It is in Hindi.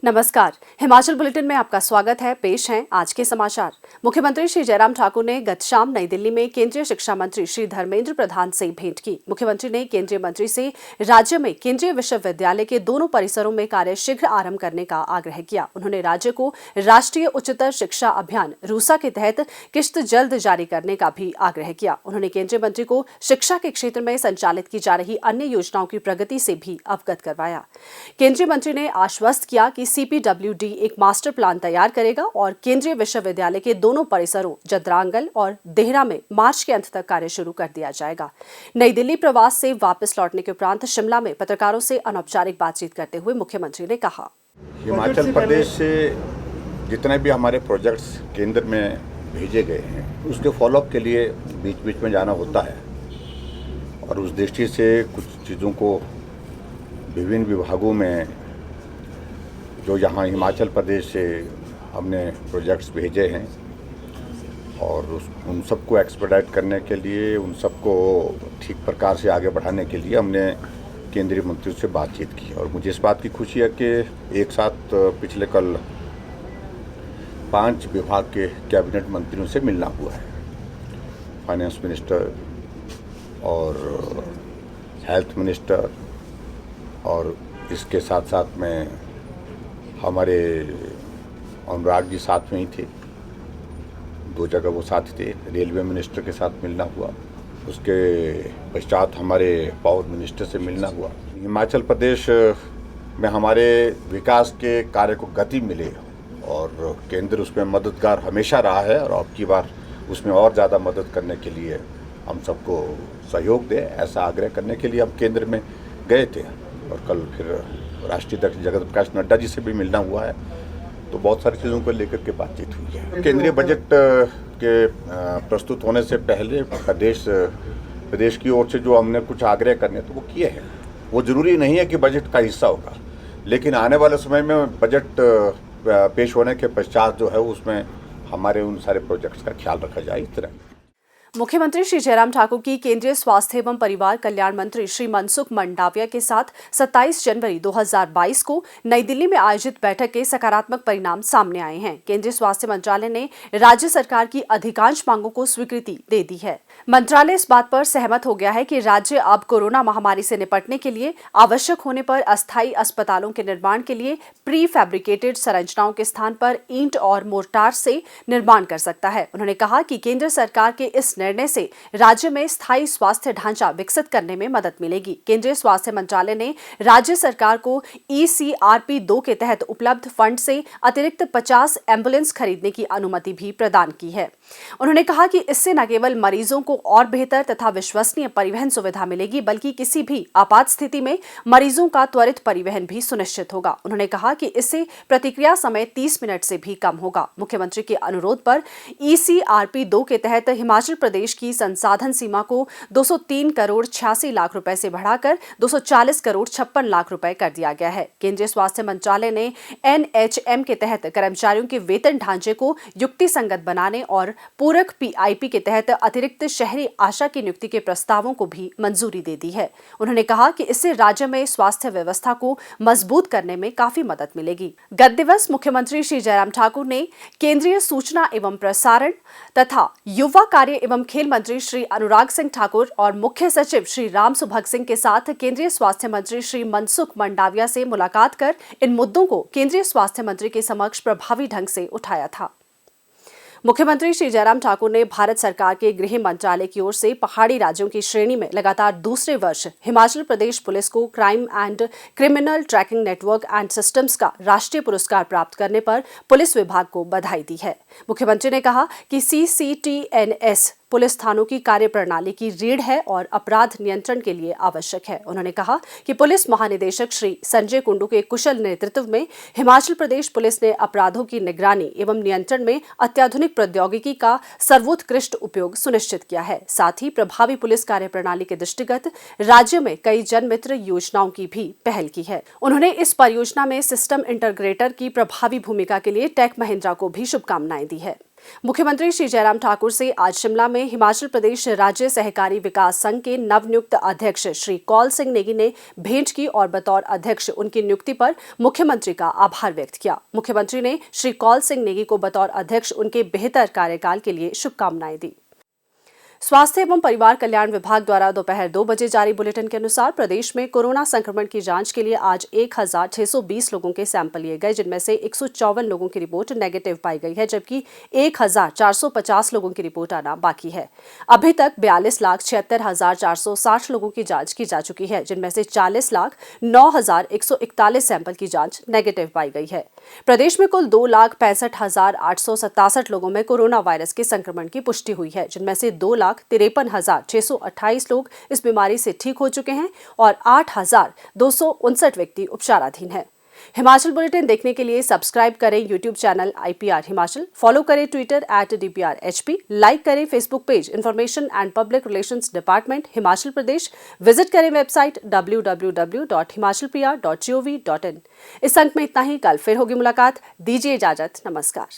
नमस्कार। हिमाचल बुलेटिन में आपका स्वागत है। पेश हैं आज के समाचार। मुख्यमंत्री श्री जयराम ठाकुर ने गत शाम नई दिल्ली में केंद्रीय शिक्षा मंत्री श्री धर्मेंद्र प्रधान से भेंट की। मुख्यमंत्री ने केंद्रीय मंत्री से राज्य में केंद्रीय विश्वविद्यालय के दोनों परिसरों में कार्य शीघ्र आरंभ करने का आग्रह किया। उन्होंने राज्य को राष्ट्रीय उच्चतर शिक्षा अभियान रूसा के तहत किश्त जल्द जारी करने का भी आग्रह किया। उन्होंने केंद्रीय मंत्री को शिक्षा के क्षेत्र में संचालित की जा रही अन्य योजनाओं की प्रगति से भी अवगत करवाया। केंद्रीय मंत्री ने आश्वस्त किया कि CPWD एक मास्टर प्लान तैयार करेगा और केंद्रीय विश्वविद्यालय के दोनों परिसरों जदरांगल और देहरा में मार्च के अंत तक कार्य शुरू कर दिया जाएगा। नई दिल्ली प्रवास से वापस लौटने के उपरांत शिमला में पत्रकारों से अनौपचारिक बातचीत करते हुए मुख्यमंत्री ने कहा, हिमाचल प्रदेश से जितने भी हमारे प्रोजेक्ट्स केंद्र में भेजे गए हैं उसके फॉलोअप के लिए बीच बीच में जाना होता है और उस दृष्टि से कुछ चीज़ों को विभिन्न विभागों में जो यहाँ हिमाचल प्रदेश से हमने प्रोजेक्ट्स भेजे हैं और उन सबको एक्सपेडाइट करने के लिए, उन सबको ठीक प्रकार से आगे बढ़ाने के लिए हमने केंद्रीय मंत्रियों से बातचीत की। और मुझे इस बात की खुशी है कि एक साथ पिछले कल 5 विभाग के कैबिनेट मंत्रियों से मिलना हुआ है। फाइनेंस मिनिस्टर और हेल्थ मिनिस्टर और इसके साथ साथ में हमारे अनुराग जी साथ में ही थे, 2 जगह वो साथ थे। रेलवे मिनिस्टर के साथ मिलना हुआ, उसके पश्चात हमारे पावर मिनिस्टर से मिलना हुआ। हिमाचल प्रदेश में हमारे विकास के कार्य को गति मिले और केंद्र उसमें मददगार हमेशा रहा है और अब की बार उसमें और ज़्यादा मदद करने के लिए हम सबको सहयोग दें, ऐसा आग्रह करने के लिए हम केंद्र में गए थे। और कल फिर राष्ट्रीय अध्यक्ष जगत प्रकाश नड्डा जी से भी मिलना हुआ है, तो बहुत सारी चीज़ों को लेकर के बातचीत हुई है। केंद्रीय बजट के प्रस्तुत होने से पहले प्रदेश की ओर से जो हमने कुछ आग्रह करने तो वो किए हैं। वो ज़रूरी नहीं है कि बजट का हिस्सा होगा, लेकिन आने वाले समय में बजट पेश होने के पश्चात जो है उसमें हमारे उन सारे प्रोजेक्ट्स का ख्याल रखा जाए। इस तरह मुख्यमंत्री श्री जयराम ठाकुर की केंद्रीय स्वास्थ्य एवं परिवार कल्याण मंत्री श्री मनसुख मंडाविया के साथ 27 जनवरी 2022 को नई दिल्ली में आयोजित बैठक के सकारात्मक परिणाम सामने आए हैं। केंद्रीय स्वास्थ्य मंत्रालय ने राज्य सरकार की अधिकांश मांगों को स्वीकृति दे दी है। मंत्रालय इस बात पर सहमत हो गया है कि राज्य अब कोरोना महामारी से निपटने के लिए आवश्यक होने पर अस्थायी अस्पतालों के निर्माण के लिए प्री फैब्रिकेटेड संरचनाओं के स्थान पर ईंट और मोर्टार से निर्माण कर सकता है। उन्होंने कहा कि केंद्र सरकार के इस निर्णय से राज्य में स्थायी स्वास्थ्य ढांचा विकसित करने में मदद मिलेगी। केंद्रीय स्वास्थ्य मंत्रालय ने राज्य सरकार को ECRP 2 के तहत उपलब्ध फंड से अतिरिक्त 50 एम्बुलेंस खरीदने की अनुमति भी प्रदान की है। उन्होंने कहा कि इससे न केवल मरीजों को और बेहतर तथा विश्वसनीय परिवहन सुविधा मिलेगी, बल्कि किसी भी आपात स्थिति में मरीजों का त्वरित परिवहन भी सुनिश्चित होगा। उन्होंने कहा कि इससे प्रतिक्रिया समय 30 मिनट से भी कम होगा। मुख्यमंत्री के अनुरोध पर ECRP 2 के तहत हिमाचल प्रदेश की संसाधन सीमा को 203 करोड़ 86 लाख रुपए से बढ़ाकर 240 करोड़ 56 लाख रुपए कर दिया गया है। केंद्रीय स्वास्थ्य मंत्रालय ने NHM के तहत कर्मचारियों के वेतन ढांचे को युक्ति संगत बनाने और पूरक PIP के तहत अतिरिक्त शहरी आशा की नियुक्ति के प्रस्तावों को भी मंजूरी दे दी है। उन्होंने कहा कि इससे राज्य में स्वास्थ्य व्यवस्था को मजबूत करने में काफी मदद मिलेगी। गत दिवस मुख्यमंत्री श्री जयराम ठाकुर ने केंद्रीय सूचना एवं प्रसारण तथा युवा कार्य एवं खेल मंत्री श्री अनुराग सिंह ठाकुर और मुख्य सचिव श्री राम सुभग सिंह के साथ केंद्रीय स्वास्थ्य मंत्री श्री मनसुख मंडाविया से मुलाकात कर इन मुद्दों को केंद्रीय स्वास्थ्य मंत्री के समक्ष प्रभावी ढंग से उठाया था। मुख्यमंत्री श्री जयराम ठाकुर ने भारत सरकार के गृह मंत्रालय की ओर से पहाड़ी राज्यों की श्रेणी में लगातार दूसरे वर्ष हिमाचल प्रदेश पुलिस को crime and criminal tracking network and systems का राष्ट्रीय पुरस्कार प्राप्त करने पर पुलिस विभाग को बधाई दी है। मुख्यमंत्री ने कहा कि CCTNS पुलिस थानों की कार्यप्रणाली की रीढ़ है और अपराध नियंत्रण के लिए आवश्यक है। उन्होंने कहा कि पुलिस महानिदेशक श्री संजय कुंडू के कुशल नेतृत्व में हिमाचल प्रदेश पुलिस ने अपराधों की निगरानी एवं नियंत्रण में अत्याधुनिक प्रौद्योगिकी का सर्वोत्कृष्ट उपयोग सुनिश्चित किया है। साथ ही प्रभावी पुलिस कार्यप्रणाली के दृष्टिगत राज्य में कई जनमित्र योजनाओं की भी पहल की है। उन्होंने इस परियोजना में सिस्टम इंटीग्रेटर की प्रभावी भूमिका के लिए टेक महिंद्रा को भी शुभकामनाएं दी है। मुख्यमंत्री श्री जयराम ठाकुर से आज शिमला में हिमाचल प्रदेश राज्य सहकारी विकास संघ के नवनियुक्त अध्यक्ष श्री कौल सिंह नेगी ने भेंट की और बतौर अध्यक्ष उनकी नियुक्ति पर मुख्यमंत्री का आभार व्यक्त किया। मुख्यमंत्री ने श्री कौल सिंह नेगी को बतौर अध्यक्ष उनके बेहतर कार्यकाल के लिए शुभकामनाएं दी। स्वास्थ्य एवं परिवार कल्याण विभाग द्वारा दोपहर 2 बजे जारी बुलेटिन के अनुसार प्रदेश में कोरोना संक्रमण की जांच के लिए आज 1620 लोगों के सैंपल लिए गए, जिनमें से 154 लोगों की रिपोर्ट नेगेटिव पाई गई है, जबकि 1450 लोगों की रिपोर्ट आना बाकी है। अभी तक 42,76,460 लोगों की जांच की जा चुकी है, जिनमें से 40,09,141 सैंपल की जांच नेगेटिव पाई गई है। प्रदेश में कुल 2,65,867 लोगों में कोरोना वायरस के संक्रमण की पुष्टि हुई है, जिनमें से 2,53,628 लोग इस बीमारी से ठीक हो चुके हैं और 8,259 व्यक्ति उपचाराधीन हैं। हिमाचल बुलेटिन देखने के लिए सब्सक्राइब करें YouTube channel IPR Himachal, follow करें ट्विटर @DPRHP, लाइक करें Facebook page information and public relations department Himachal Pradesh, visit करें वेबसाइट www.himachalpr.gov.in। इस अंक में इतना ही। कल फिर होगी मुलाकात। दीजिए इजाजत। नमस्कार।